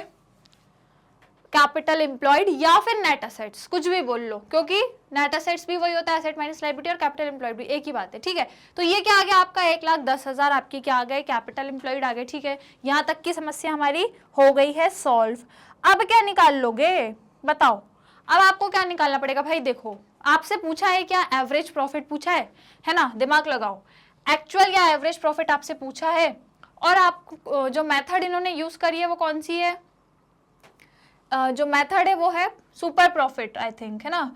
कैपिटल एम्प्लॉयड या फिर नेट असेट्स, कुछ भी बोल लो, क्योंकि नेट असेट्स भी वही होता है, असेट माइनस लायबिलिटी, और कैपिटल एम्प्लॉयड भी एक ही बात है, ठीक है। तो ये क्या आ गया आपका 1,10,000 आपकी क्या आ गए, कैपिटल एम्प्लॉयड आ गए, ठीक है। यहाँ तक की समस्या हमारी हो गई है सॉल्व। अब क्या निकाल लोगे बताओ, अब आपको क्या निकालना पड़ेगा भाई, देखो आपसे पूछा है क्या, एवरेज प्रॉफिट पूछा है ना, दिमाग लगाओ, एक्चुअल या एवरेज प्रॉफिट आपसे पूछा है, और आप जो मेथड इन्होंने यूज करी है वो कौन सी है, जो मेथड है वो है सुपर प्रॉफिट, आई थिंक, है ना,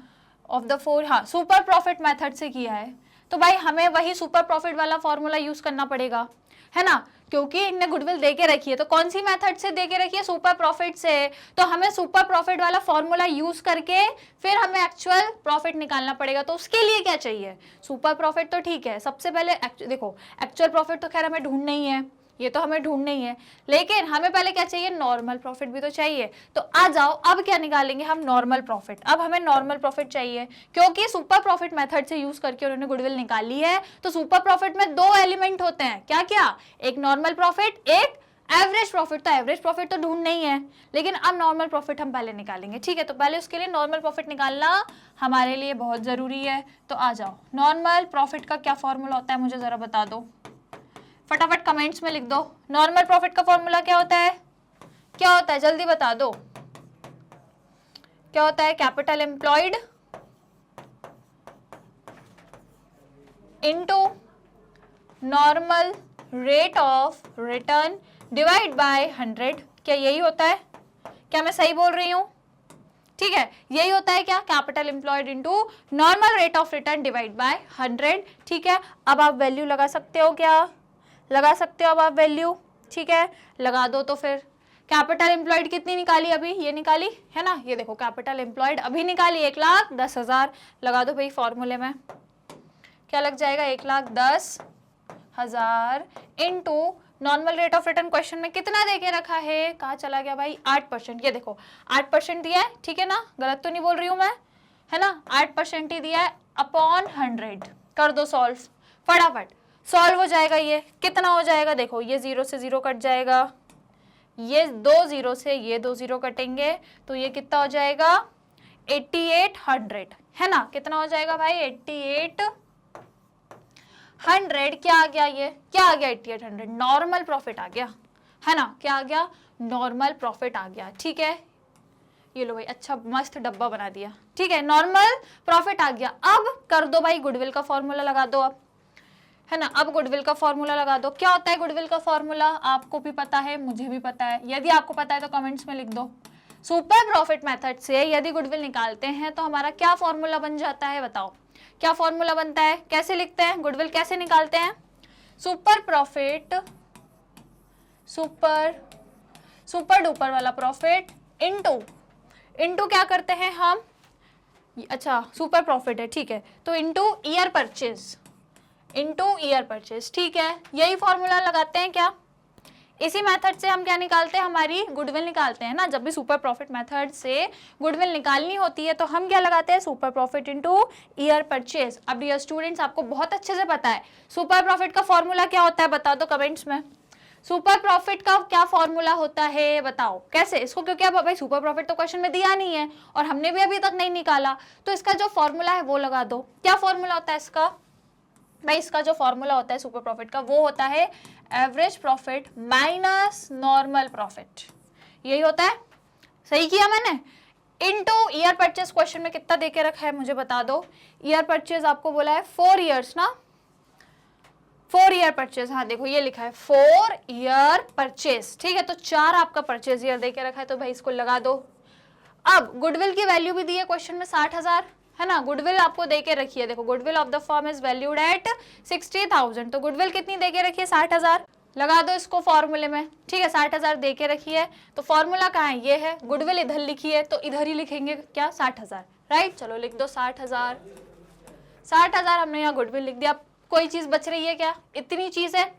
ऑफ द फोर, हाँ सुपर प्रॉफिट मेथड से किया है। तो भाई हमें वही सुपर प्रॉफिट वाला फॉर्मूला यूज करना पड़ेगा, है ना, क्योंकि इनने गुडविल देके रखी है, तो कौन सी मेथड से देके रखी है, सुपर प्रॉफिट से। तो हमें सुपर प्रॉफिट वाला फॉर्मूला यूज करके फिर हमें एक्चुअल प्रॉफिट निकालना पड़ेगा। तो उसके लिए क्या चाहिए, सुपर प्रॉफिट तो ठीक है, सबसे पहले देखो एक्चुअल प्रॉफिट तो खैर हमें ढूंढना ही है, ये तो हमें ढूंढना ही है, लेकिन हमें पहले क्या चाहिए, नॉर्मल प्रॉफिट भी तो चाहिए। तो आ जाओ अब क्या निकालेंगे हम, नॉर्मल प्रॉफिट। अब हमें नॉर्मल प्रॉफिट चाहिए, क्योंकि सुपर प्रॉफिट मेथड से यूज करके उन्होंने गुडविल निकाली है। तो सुपर प्रॉफिट में दो एलिमेंट होते हैं, क्या क्या, एक नॉर्मल प्रॉफिट, एक एवरेज प्रॉफिट। तो एवरेज प्रॉफिट तो ढूंढ नहीं है, लेकिन अब नॉर्मल प्रॉफिट हम पहले निकालेंगे, ठीक है। तो पहले उसके लिए नॉर्मल प्रॉफिट निकालना हमारे लिए बहुत जरूरी है। तो आ जाओ, नॉर्मल प्रॉफिट का क्या फॉर्मूला होता है मुझे जरा बता दो, फटाफट कमेंट्स में लिख दो। नॉर्मल प्रॉफिट का फॉर्मूला क्या होता है, क्या होता है, जल्दी बता दो, क्या होता है, capital employed into normal rate of return divide by 100। क्या यही होता है, क्या मैं सही बोल रही हूं, ठीक है, यही होता है क्या, capital employed into normal rate of return divide by 100, ठीक है। अब आप वैल्यू लगा सकते हो, क्या लगा सकते हो अब आप वैल्यू, ठीक है, लगा दो। तो फिर कैपिटल एम्प्लॉयड कितनी निकाली अभी, ये निकाली है ना, ये देखो कैपिटल एम्प्लॉयड अभी निकाली 1,10,000, लगा दो भाई फॉर्मूले में, क्या लग जाएगा 1,10,000 into normal rate of return, question में कितना देके रखा है, कहाँ चला गया भाई, 8%। ये देखो 8% दिया है, ठीक है ना, गलत तो नहीं बोल रही हूं मैं, है ना, 8% ही दिया है अपॉन 100। कर दो सॉल्व, फटाफट सॉल्व हो जाएगा। ये कितना हो जाएगा, देखो ये 0 से 0 कट जाएगा, ये 2 0 से ये 2 0 कटेंगे, तो ये कितना हो जाएगा 8800, है ना, कितना हो जाएगा भाई 8800। क्या आ गया, ये क्या आ गया 8800, नॉर्मल प्रॉफिट आ गया, है ना, क्या आ गया, नॉर्मल प्रॉफिट आ गया, ठीक है। ये लो भाई, अच्छा मस्त डब्बा बना दिया, ठीक है, नॉर्मल प्रॉफिट आ गया। अब कर दो भाई गुडविल का फॉर्मूला लगा दो अब, है ना, अब गुडविल का फॉर्मूला लगा दो। क्या होता है गुडविल का फॉर्मूला, आपको भी पता है, मुझे भी पता है, यदि आपको पता है तो कमेंट्स में लिख दो। सुपर प्रॉफिट मेथड से यदि गुडविल निकालते हैं तो हमारा क्या फॉर्मूला बन जाता है, बताओ क्या फॉर्मूला बनता है, कैसे लिखते हैं गुडविल, कैसे निकालते हैं, सुपर प्रॉफिट, सुपर डुपर वाला प्रॉफिट इनटू क्या करते हैं हम, अच्छा सुपर प्रॉफिट है, ठीक है, तो इनटू ईयर परचेज, ठीक है, यही फॉर्मूला लगाते हैं क्या। इसी मेथड से हम क्या निकालते हैं, हमारी गुडविल निकालते हैं ना, जब भी सुपर प्रॉफिट मेथड से गुडविल निकालनी होती है तो हम क्या लगाते हैं, super profit into year purchase. अब डियर स्टूडेंट्स आपको बहुत अच्छे से पता है सुपर प्रॉफिट का फॉर्मूला क्या होता है, बता दो कमेंट्स में, सुपर प्रॉफिट का क्या फॉर्मूला होता है बताओ, कैसे इसको, क्योंकि अब भाई सुपर प्रॉफिट तो क्वेश्चन में दिया नहीं है और हमने भी अभी तक नहीं निकाला, तो इसका जो फॉर्मूला है वो लगा दो। क्या फॉर्मूला होता है इसका भाई, इसका जो फॉर्मूला होता है सुपर प्रॉफिट का वो होता है average profit minus normal profit, यही होता है, सही किया मैंने, इनटू ईयर परचेज। क्वेश्चन में कितना देके रखा है मुझे बता दो, ईयर परचेज आपको बोला है 4 इयर्स ना, 4 ईयर परचेज, हाँ देखो ये लिखा है 4 ईयर परचेज, ठीक है। तो 4 आपका परचेज ईयर देके रखा है, तो भाई इसको लगा दो। अब गुडविल की वैल्यू भी दी है क्वेश्चन में 60,000, है ना। गुडविल आपको देके रखी है, देखो goodwill of the firm is valued at 60,000, तो गुडविल कितनी देके रखी है 60,000, लगा दो इसको फॉर्मूले में, ठीक है। 60,000 देके रखी है, तो फॉर्मूला कहाँ है, ये है। गुडविल इधर लिखी है, तो इधर ही लिखेंगे क्या 60,000, राइट। चलो लिख दो 60,000, 60,000 हमने यहाँ गुडविल लिख दिया। कोई चीज बच रही है क्या, इतनी चीज है,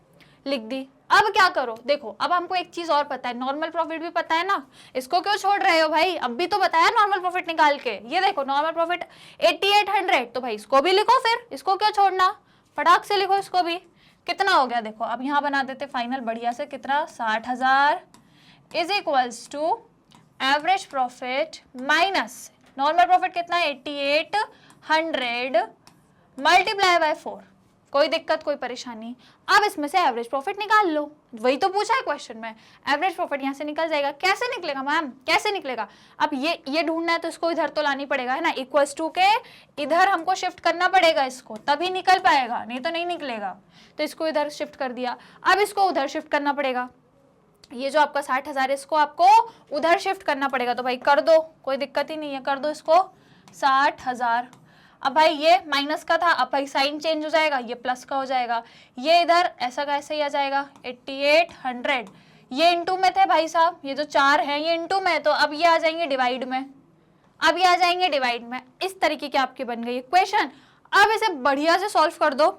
लिख दी। अब क्या करो, देखो अब हमको एक चीज और पता है, नॉर्मल प्रॉफिट भी पता है ना, इसको क्यों छोड़ रहे हो भाई, अब भी तो बताया नॉर्मल प्रॉफिट निकाल के। ये देखो नॉर्मल प्रॉफिट 8800, तो भाई इसको भी लिखो, फिर इसको क्यों छोड़ना, फटाक से लिखो इसको भी। कितना हो गया देखो, अब यहाँ बना देते फाइनल बढ़िया से, कितना 60,000 is equals to average profit minus normal profit कितना है 8800 मल्टीप्लाई बाय 4। कोई दिक्कत कोई परेशानी। अब इसमें से एवरेज प्रॉफिट निकाल लो, वही तो पूछा है क्वेश्चन में। एवरेज प्रॉफिट यहाँ से निकल जाएगा, कैसे निकलेगा मैम, कैसे निकलेगा। अब ये ढूंढना है तो इसको इधर तो लानी पड़ेगा, है ना। इक्वल्स टू के इधर हमको शिफ्ट करना पड़ेगा इसको, तभी निकल पाएगा, नहीं तो नहीं निकलेगा। तो इसको इधर शिफ्ट कर दिया, अब इसको उधर शिफ्ट करना पड़ेगा। ये जो आपका 60,000 है इसको आपको उधर शिफ्ट करना पड़ेगा, तो भाई कर दो, कोई दिक्कत ही नहीं है, कर दो इसको 60,000। अब भाई ये माइनस का था, अब भाई साइन चेंज हो जाएगा, ये प्लस का हो जाएगा, ये इधर ऐसा का ऐसा ही आ जाएगा 8800। ये इंटू में थे भाई साहब, ये जो 4 है ये इंटू में, तो अब ये आ जाएंगे डिवाइड में, अब ये आ जाएंगे डिवाइड में। इस तरीके की आपकी बन गई इक्वेशन। अब इसे बढ़िया से सॉल्व कर दो,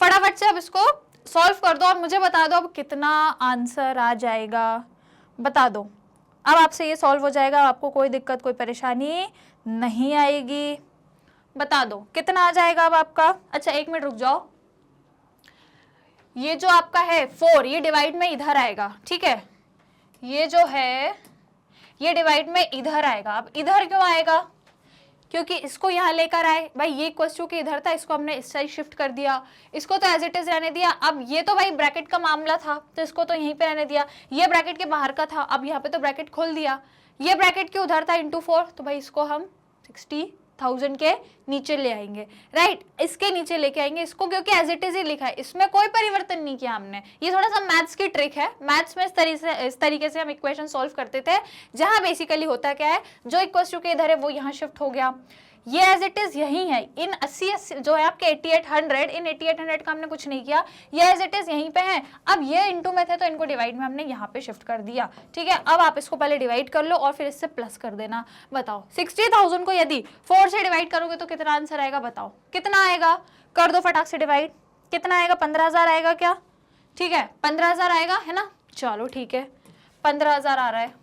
फटाफट से अब इसको सॉल्व कर दो और मुझे बता दो अब कितना आंसर आ जाएगा, बता दो। अब आपसे ये सॉल्व हो जाएगा, आपको कोई दिक्कत कोई परेशानी नहीं आएगी, बता दो कितना आ जाएगा अब आपका। अच्छा 1 मिनट रुक जाओ, ये जो आपका है 4 ये डिवाइड में इधर आएगा, ठीक है। ये जो है ये डिवाइड में इधर आएगा। अब इधर क्यों आएगा, क्योंकि इसको यहाँ लेकर आए भाई, ये क्वेश्चन के इधर था, इसको हमने इस साइड शिफ्ट कर दिया, इसको तो एज इट इज रहने दिया। अब ये तो भाई ब्रैकेट का मामला था, तो इसको तो यहीं पे रहने दिया, ये ब्रैकेट के बाहर का था, अब यहाँ पे तो ब्रैकेट खोल दिया, ये ब्रैकेट के उधर था इंटू 4, तो भाई इसको हम 60,000 के नीचे ले आएंगे, राइट। इसके नीचे लेके आएंगे इसको, क्योंकि एज इट इज ही लिखा है, इसमें कोई परिवर्तन नहीं किया हमने। ये थोड़ा सा मैथ्स की ट्रिक है, मैथ्स में इस तरीके से हम इक्वेशन सॉल्व करते थे, जहां बेसिकली होता क्या है, जो इक्वेशन के इधर है वो यहाँ शिफ्ट हो गया, ये एज इट इज यही है। इन 80 जो है आपके 8800, इन 8800 का हमने कुछ नहीं किया, ये एज इट इज यहीं पे है। अब ये इंटू में थे तो इनको डिवाइड में हमने यहाँ पे शिफ्ट कर दिया, ठीक है। अब आप इसको पहले डिवाइड कर लो और फिर इससे प्लस कर देना। बताओ 60,000 को यदि 4 से डिवाइड करोगे तो कितना आंसर आएगा, बताओ कितना आएगा, कर दो फटाक से डिवाइड, कितना आएगा 15,000 आएगा क्या, ठीक है 15,000 आएगा, है ना। चलो ठीक है 15,000 आ रहा है,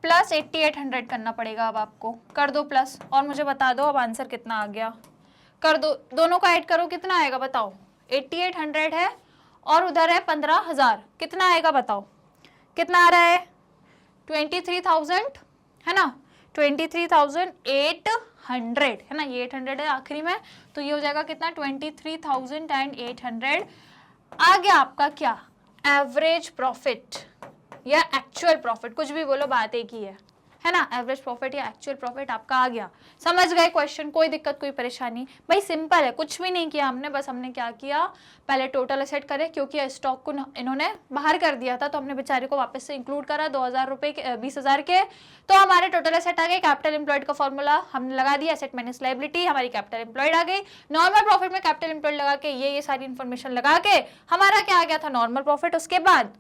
प्लस 8800 करना पड़ेगा अब आपको, कर दो प्लस और मुझे बता दो अब आंसर कितना आ गया, कर दो, दोनों को ऐड करो कितना आएगा बताओ। 8800 है और उधर है 15,000, कितना आएगा बताओ, कितना आ रहा है 23,000, है ना 23,800, है ना, ये 800 है आखिरी में, तो ये हो जाएगा कितना 23,800। आ गया आपका क्या, एवरेज प्रॉफिट या एक्चुअल प्रॉफिट, कुछ भी बोलो बात एक ही है ना। एवरेज प्रॉफिट या एक्चुअल प्रॉफिट आपका आ गया। समझ गए क्वेश्चन, कोई दिक्कत कोई परेशानी, भाई सिंपल है, कुछ भी नहीं किया हमने, बस हमने क्या किया पहले टोटल एसेट करे, क्योंकि स्टॉक को इन्होंने बाहर कर दिया था तो हमने बेचारे को वापस से इंक्लूड करा 2,000 रुपए के 20,000 के, तो हमारे टोटल एसेट आ गए। कैपिटल एम्प्लॉयड का फॉर्मूला हमने लगा दिया, एसेट माइनस लायबिलिटी, हमारी कैपिटल एम्प्लॉयड आ गई। नॉर्मल प्रॉफिट में कैपिटल एम्प्लॉयड लगा के ये सारी इन्फॉर्मेशन लगा के हमारा क्या आ गया था नॉर्मल प्रॉफिट। उसके बाद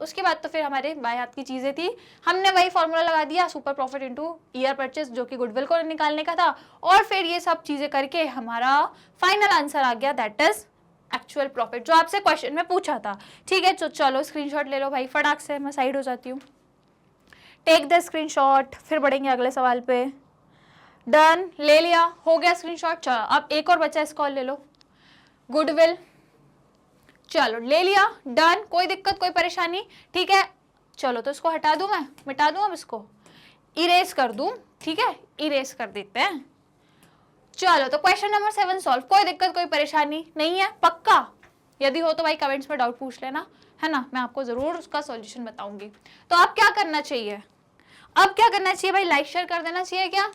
तो फिर हमारे बाएं हाथ की चीजें थी, हमने वही फॉर्मूला लगा दिया, super profit into year purchase, जो कि गुडविल को निकालने का था, और फिर ये सब चीजें करके हमारा फाइनल आंसर आ गया, दैट इज एक्चुअल प्रॉफिट, जो आपसे क्वेश्चन में पूछा था। ठीक है, तो चलो स्क्रीनशॉट ले लो भाई फटाक से, मैं साइड हो जाती हूँ। टेक द स्क्रीनशॉट, फिर बढ़ेंगे अगले सवाल पे। डन, ले लिया, हो गया स्क्रीनशॉट। चलो अब एक और बचा, इसको ले लो, गुडविल, चलो ले लिया, डन, कोई दिक्कत कोई परेशानी, ठीक है। चलो तो इसको हटा दूं, मैं मिटा दूं, अब इसको इरेज कर दूं, ठीक है, इरेज कर देते हैं। चलो तो क्वेश्चन नंबर 7 सॉल्व, कोई दिक्कत कोई परेशानी नहीं है, पक्का। यदि हो तो भाई कमेंट्स में डाउट पूछ लेना, है ना, मैं आपको जरूर उसका सॉल्यूशन बताऊंगी। तो अब क्या करना चाहिए, अब क्या करना चाहिए भाई, लाइक शेयर कर देना चाहिए क्या,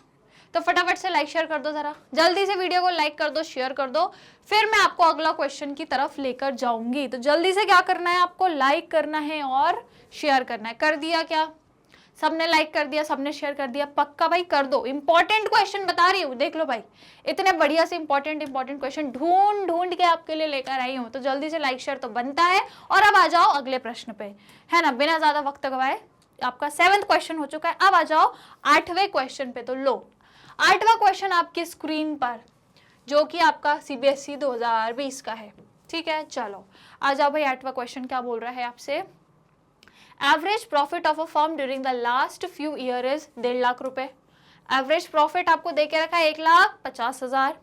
तो फटाफट से लाइक शेयर कर दो, जरा जल्दी से वीडियो को लाइक कर दो, शेयर कर दो, फिर मैं आपको अगला क्वेश्चन की तरफ लेकर जाऊंगी। तो जल्दी से क्या करना है, आपको लाइक करना है और शेयर करना है। कर दिया क्या? सबने लाइक कर दिया, सबने शेयर कर दिया, पक्का भाई कर दो। इंपॉर्टेंट क्वेश्चन बता रही हूँ, देख लो भाई, इतने बढ़िया से इंपॉर्टेंट क्वेश्चन ढूंढ ढूंढ के आपके लिए लेकर आई हूँ। तो जल्दी से लाइक शेयर तो बनता है। और अब आ जाओ अगले प्रश्न पे, है ना, बिना ज्यादा वक्त गवाए। आपका 7वां क्वेश्चन हो चुका है, अब आ जाओ 8वें क्वेश्चन पे। तो लो 8वां क्वेश्चन आपकी स्क्रीन पर, जो कि आपका CBSE 2020 का है, ठीक है। चलो आ जाओ भाई, 8वां क्वेश्चन क्या बोल रहा है आपसे। Average profit of a firm during the last few year is 1.5 lakh रुपए। एवरेज प्रॉफिट आपको दे के रखा है 1,50,000।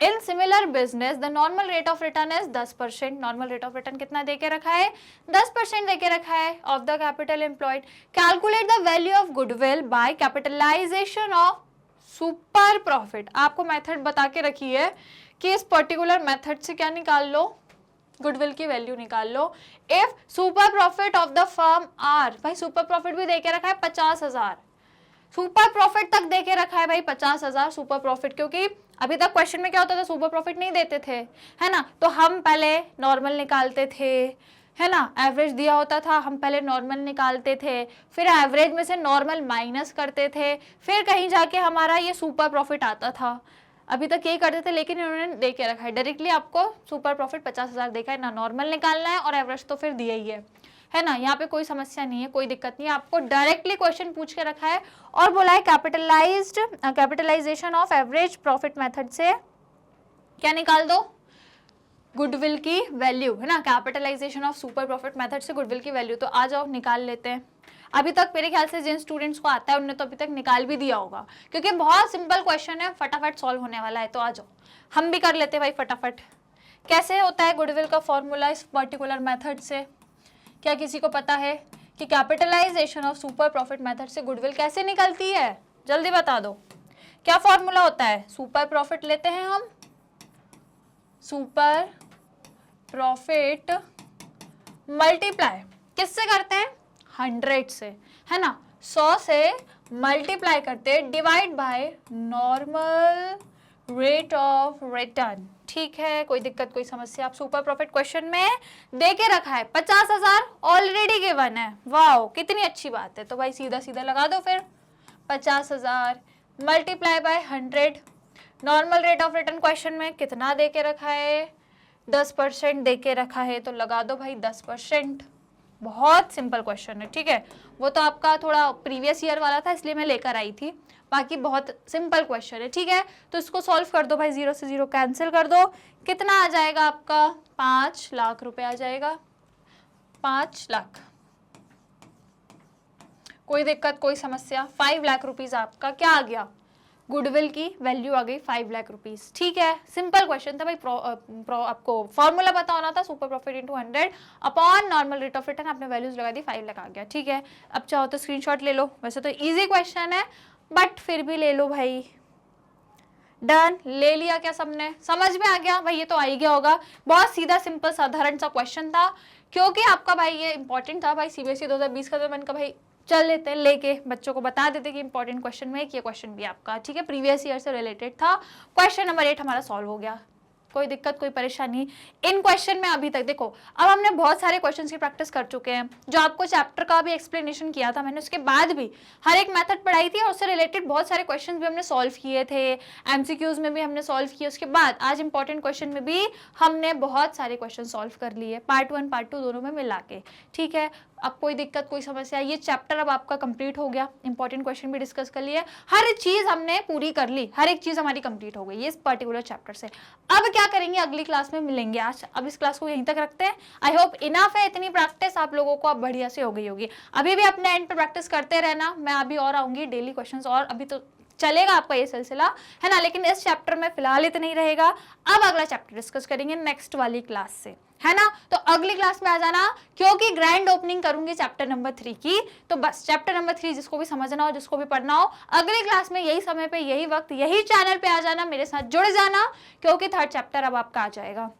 In similar business the normal rate of return is 10%। Normal rate of return कितना दे के रखा है? 10% दे के रखा है of the capital employed. Calculate the value of goodwill by capitalization of super profit. आपको मेथड बता के रखी है कि इस पर्टिकुलर मेथड से क्या निकाल लो, गुडविल की वैल्यू निकाल लो। If super profit of the firm are, भाई सुपर प्रॉफिट भी दे के रखा है 50,000, सुपर प्रॉफिट तक दे के रखा है भाई 50,000 सुपर प्रॉफिट, क्योंकि अभी तक क्वेश्चन में क्या होता था, सुपर प्रॉफिट नहीं देते थे, है ना। तो हम पहले नॉर्मल निकालते थे, है ना, एवरेज दिया होता था, हम पहले नॉर्मल निकालते थे, फिर एवरेज में से नॉर्मल माइनस करते थे, फिर कहीं जाके हमारा ये सुपर प्रॉफिट आता था। अभी तक यही करते थे, लेकिन इन्होंने दे के रखा है डायरेक्टली, आपको सुपर प्रॉफिट 50,000 देखा है ना, नॉर्मल निकालना है और एवरेज तो फिर दिया ही है ना। यहाँ पे कोई समस्या नहीं है, कोई दिक्कत नहीं है, आपको डायरेक्टली क्वेश्चन पूछ के रखा है और बोला है capitalization of average profit method से क्या निकाल दो, गुडविल की वैल्यू, है ना। Capitalization of super profit method से गुडविल की वैल्यू, तो आ जाओ निकाल लेते हैं। अभी तक मेरे ख्याल से जिन स्टूडेंट्स को आता है उन्होंने तो अभी तक निकाल भी दिया होगा, क्योंकि बहुत सिंपल क्वेश्चन है, फटाफट सॉल्व होने वाला है। तो आ जाओ हम भी कर लेते हैं भाई फटाफट। कैसे होता है गुडविल का फॉर्मूला इस पर्टिकुलर मेथड से? क्या किसी को पता है कि capitalization of super profit method से गुडविल कैसे निकलती है? जल्दी बता दो, क्या फॉर्मूला होता है? सुपर प्रॉफिट लेते हैं हम, सुपर प्रॉफिट मल्टीप्लाई किससे करते हैं? 100 से, है ना। 100 से मल्टीप्लाई करते, divide by normal rate of return, ठीक है। कोई दिक्कत, कोई समस्या? आप सुपर प्रॉफिट क्वेश्चन में दे के रखा है 50,000 ऑलरेडी गिवन है, वाओ कितनी अच्छी बात है। तो भाई सीधा सीधा लगा दो फिर, 50,000 multiply by 100। Normal rate of return question में कितना दे के रखा है? 10% दे के रखा है, तो लगा दो भाई 10%। बहुत सिंपल क्वेश्चन है, ठीक है। वो तो आपका थोड़ा प्रीवियस ईयर वाला था, इसलिए मैं लेकर आई थी, बाकी बहुत सिंपल क्वेश्चन है, ठीक है। तो इसको सॉल्व कर दो भाई, 0 से 0 कैंसिल कर दो, कितना आ जाएगा आपका? 5 लाख रुपए आ जाएगा, 5 लाख। कोई दिक्कत, कोई समस्या? 5 लाख रुपीज आपका क्या आ गया? गुडविल की वैल्यू आ गई 5 लाख रुपीज, ठीक है। सिंपल क्वेश्चन था भाई, आपको फॉर्मूला पता होना था, super profit into 100 upon normal rate of return, आपने वैल्यूज लगा दी, 5 लाख आ गया, ठीक है। अब चाहो तो स्क्रीनशॉट ले लो, वैसे तो इजी क्वेश्चन है बट फिर भी ले लो भाई। डन, ले लिया क्या सबने? समझ में आ गया भाई? ये तो आ ही गया होगा, बहुत सीधा सिंपल साधारण सा क्वेश्चन था, क्योंकि आपका भाई ये इंपॉर्टेंट था भाई, CBSE 2020 का। तो मैंने कहा भाई चल लेते हैं, लेके बच्चों को बता देते कि इंपॉर्टेंट क्वेश्चन में ये क्वेश्चन भी आपका, ठीक है, प्रीवियस ईयर से रिलेटेड था। क्वेश्चन नंबर 8 हमारा सॉल्व हो गया, कोई दिक्कत, कोई परेशानी? इन क्वेश्चन में अभी तक देखो, अब हमने बहुत सारे क्वेश्चंस की प्रैक्टिस कर चुके हैं, जो आपको चैप्टर का भी एक्सप्लेनेशन किया था मैंने, उसके बाद भी हर एक मेथड पढ़ाई थी और उससे रिलेटेड बहुत सारे क्वेश्चंस भी हमने सॉल्व किए थे, MCQs में भी हमने सॉल्व किए। उसके बाद आज इंपॉर्टेंट क्वेश्चन में भी हमने बहुत सारे क्वेश्चन सॉल्व कर लिए, पार्ट 1 पार्ट 2 दोनों में मिला के, ठीक है। अब कोई दिक्कत, कोई समस्या? ये चैप्टर अब आपका कंप्लीट हो गया, इंपॉर्टेंट क्वेश्चन भी डिस्कस कर लिए, हर चीज हमने पूरी कर ली, हर एक चीज हमारी कंप्लीट हो गई इस पर्टिकुलर चैप्टर से। अब क्या करेंगे, अगली क्लास में मिलेंगे। आज अब इस क्लास को यहीं तक रखते हैं। आई होप इनफ है, इतनी प्रैक्टिस आप लोगों को अब बढ़िया से हो गई होगी। अभी भी अपने एंड पे प्रैक्टिस करते रहना, मैं अभी और आऊंगी डेली क्वेश्चंस, और अभी तो चलेगा आपका ये सिलसिला, है ना, लेकिन इस चैप्टर में फिलहाल इतना ही रहेगा। अब अगला चैप्टर डिस्कस करेंगे नेक्स्ट वाली क्लास से, है ना। तो अगली क्लास में आ जाना, क्योंकि ग्रैंड ओपनिंग करूंगी चैप्टर नंबर 3 की। तो बस चैप्टर नंबर 3 जिसको भी समझना हो, जिसको भी पढ़ना हो, अगली क्लास में यही समय पे, यही वक्त, यही चैनल पे आ जाना, मेरे साथ जुड़ जाना, क्योंकि 3rd चैप्टर अब आपका आ जाएगा।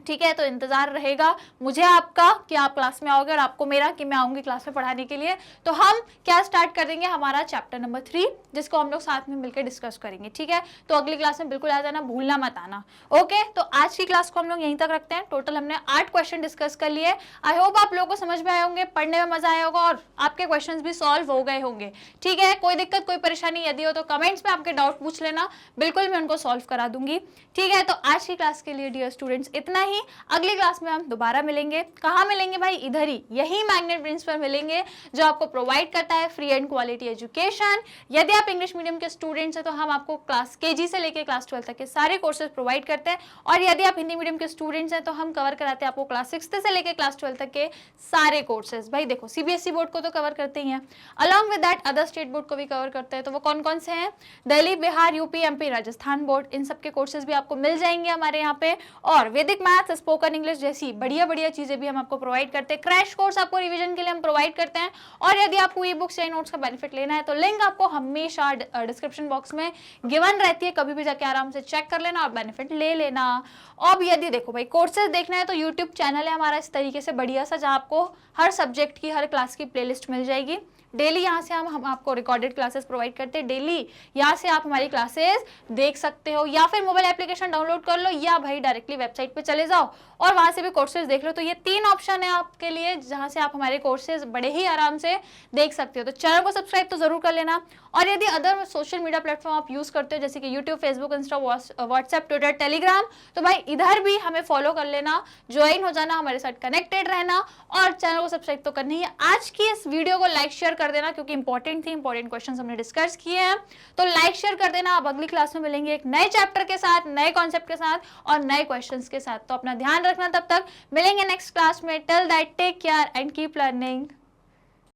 ठीक है, तो इंतजार रहेगा मुझे आपका कि आप क्लास में आओगे और आपको मेरा कि मैं आऊंगी क्लास में पढ़ाने के लिए। तो हम क्या स्टार्ट कर देंगे, हमारा चैप्टर नंबर 3, जिसको हम लोग साथ में मिलकर डिस्कस करेंगे। ठीक है, तो अगली क्लास में बिल्कुल आ जाना, भूलना मत आना। ओके, तो आज की क्लास को हम लोग यहीं तक रखते हैं। टोटल हमने 8 क्वेश्चन डिस्कस कर लिए। आई होप आप लोगों को समझ में आए होंगे, पढ़ने में मजा आया होगा और आपके क्वेश्चन भी सॉल्व हो गए होंगे। ठीक है, कोई दिक्कत कोई परेशानी यदि हो तो कमेंट्स में आपके डाउट पूछ लेना, बिल्कुल मैं उनको सॉल्व करा दूंगी। ठीक है, तो आज की क्लास के लिए डियर स्टूडेंट्स इतना ही। अगली क्लास में हम दोबारा मिलेंगे। कहाँ मिलेंगे भाई, इधर ही, यही मैग्नेट ब्रेन्स पर मिलेंगे, जो आपको प्रोवाइड करता है फ्री एंड क्वालिटी एजुकेशन। यदि आप इंग्लिश मीडियम के स्टूडेंट्स हैं तो हम आपको क्लास केजी से लेकर क्लास 12 तक के सारे कोर्सेज प्रोवाइड करते हैं, और यदि आप हिंदी मीडियम के स्टूडेंट्स हैं तो हम कवर कराते हैं आपको क्लास 6 से लेकर क्लास 12 तक के सारे कोर्सेज। भाई देखो, सीबीएसई बोर्ड को तो कवर करते ही हैं, along with that other state board को भी कवर करते हैं। तो वो कौन कौन से हैं, दिल्ली, बिहार, यूपी, एमपी, राजस्थान बोर्ड, इन सब के कोर्सेज भी आपको मिल जाएंगे हमारे यहाँ पे। और वैदिक मैथ्स, स्पोकन इंग्लिश जैसी बढ़िया बढ़िया चीजें भी हम आपको प्रोवाइड करते हैं। क्रैश कोर्स आपको रिवीजन के लिए हम प्रोवाइड करते हैं। और यदि आपको ई बुक्स या नोट्स का बेनिफिट लेना है तो लिंक आपको हमेशा डिस्क्रिप्शन बॉक्स में गिवन रहती है, कभी भी जाके आराम से चेक कर लेना और बेनिफिट ले लेना। अब यदि देखो भाई कोर्सेज देखना है तो यूट्यूब चैनल है हमारा इस तरीके से बढ़िया सा, जहाँ आपको हर सब्जेक्ट की हर क्लास की प्लेलिस्ट मिल जाएगी। डेली यहाँ से हम आपको रिकॉर्डेड क्लासेस प्रोवाइड करते हैं। डेली यहाँ से आप हमारी क्लासेस देख सकते हो, या फिर मोबाइल एप्लीकेशन डाउनलोड कर लो, या भाई डायरेक्टली वेबसाइट पे चले जाओ और वहाँ से भी कोर्सेज देख लो। तो ये 3 ऑप्शन है आपके लिए, जहाँ से आप हमारे कोर्सेज बड़े ही आराम से देख सकते हो। तो चैनल को सब्सक्राइब तो जरूर कर लेना। और यदि अदर सोशल मीडिया प्लेटफॉर्म आप यूज करते हो, जैसे कि YouTube, Facebook, Insta, WhatsApp, Twitter, Telegram, तो भाई इधर भी हमें फॉलो कर लेना, ज्वाइन हो जाना, हमारे साथ कनेक्टेड रहना, और चैनल को सब्सक्राइब तो करनी है। आज की इस वीडियो को लाइक शेयर कर देना, क्योंकि इंपॉर्टेंट थी, इंपॉर्टेंट क्वेश्चन हमने डिस्कस किए हैं, तो लाइक शेयर कर देना। अब अगली क्लास में मिलेंगे एक नए चैप्टर के साथ, नए कॉन्सेप्ट के साथ और नए क्वेश्चंस के साथ। तो अपना ध्यान रखना, तब तक मिलेंगे नेक्स्ट क्लास में। Till that take care and keep learning.